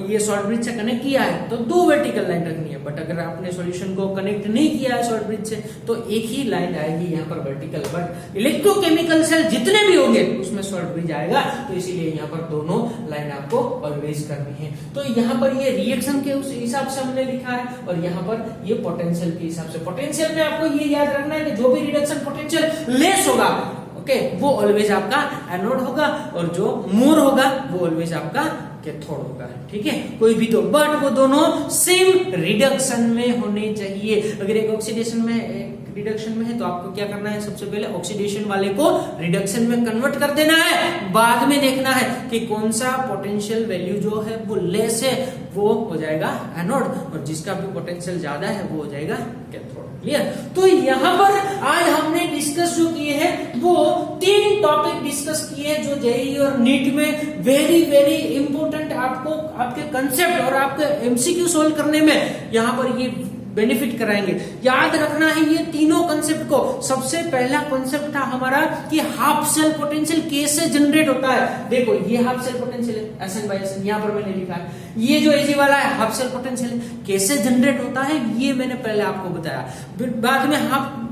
ये सॉल्ट ब्रिज से कनेक्ट किया है तो दो वर्टिकल लाइन रखनी है। बट अगर आपने सॉल्यूशन को कनेक्ट नहीं किया है सॉल्ट ब्रिज से तो एक ही लाइन आएगी यहाँ पर वर्टिकल। बट इलेक्ट्रोकेमिकल सेल जितने भी होंगे उसमें सॉल्ट ब्रिज आएगा, तो इसीलिए यहाँ पर दोनों लाइन आपको ऑलवेज करनी है। तो यहाँ पर ये रिएक्शन के उस हिसाब से हमने लिखा है और यहाँ पर ये पोटेंशियल के हिसाब से। पोटेंशियल में आपको ये याद रखना है कि जो भी रिडक्शन पोटेंशियल लेस होगा ओके वो ऑलवेज आपका एनोड होगा और जो मोर होगा वो ऑलवेज आपका कैथोड होगा। ठीक है, कोई भी तो, बट वो दोनों सेम रिडक्शन में होने चाहिए। अगर एक ऑक्सीडेशन में एक रिडक्शन में है तो आपको क्या करना है, सबसे पहले ऑक्सीडेशन वाले को रिडक्शन में कन्वर्ट कर देना है। बाद में देखना है कि कौन सा पोटेंशियल वैल्यू जो है वो लेस है वो हो जाएगा एनोड और जिसका भी पोटेंशियल ज्यादा है वो हो जाएगा कैथोड। क्लियर। तो यहाँ पर आज हमने डिस्कस जो किए हैं वो 3 टॉपिक डिस्कस किए हैं जो जेईई और नीट में वेरी वेरी इंपॉर्टेंट आपको आपके कंसेप्ट और आपके एमसीक्यू सोल्व करने में यहाँ पर ये बेनिफिट कराएंगे। याद रखना है ये तीनों कंसेप्ट को। सबसे पहला कंसेप्ट था हमारा कि हाफ सेल पोटेंशियल कैसे जनरेट होता है। देखो ये हाफ सेल पोटेंशियल है SN by SN, यहाँ पर मैंने लिखा है। ये जो एजी वाला है हाफ सेल पोटेंशियल है, कैसे जनरेट होता है ये मैंने पहले आपको बताया। बाद में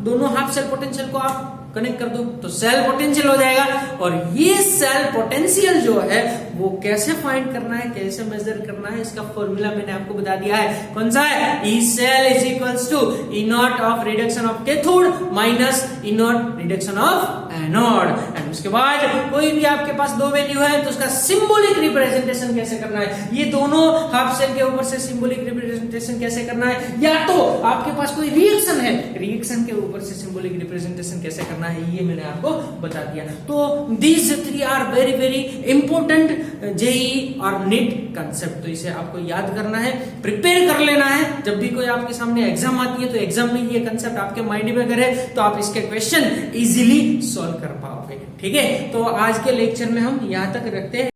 दोनों हाफ सेल पोटेंशियल को आप कनेक्ट कर दो तो सेल पोटेंशियल हो जाएगा। और ये सेल पोटेंशियल जो है वो कैसे फाइंड करना है, कैसे मेजर करना है, इसका फॉर्मूला मैंने आपको बता दिया है। कौन सा है, E cell is equals to E naught of reduction of cathode minus E naught reduction of anode। And उसके बाद कोई भी आपके पास दो वैल्यू है तो उसका सिंबॉलिक रिप्रेजेंटेशन कैसे करना है। ये दोनों हाफ सेल के ऊपर से सिंबॉलिक रिप्रेजेंटेशन कैसे करना है, या तो आपके पास कोई रिएक्शन है, रिएक्शन के ऊपर से सिंबॉलिक रिप्रेजेंटेशन कैसे करना है, ये मैंने आपको बता दिया। तो these 3 are very very important JEE और नीट कंसेप्ट। तो इसे आपको याद करना है, प्रिपेयर कर लेना है। जब भी कोई आपके सामने एग्जाम आती है तो एग्जाम में ये कंसेप्ट आपके माइंड में करे तो आप इसके क्वेश्चन इजीली सॉल्व कर पाओगे। ठीक है, तो आज के लेक्चर में हम यहाँ तक रखते हैं।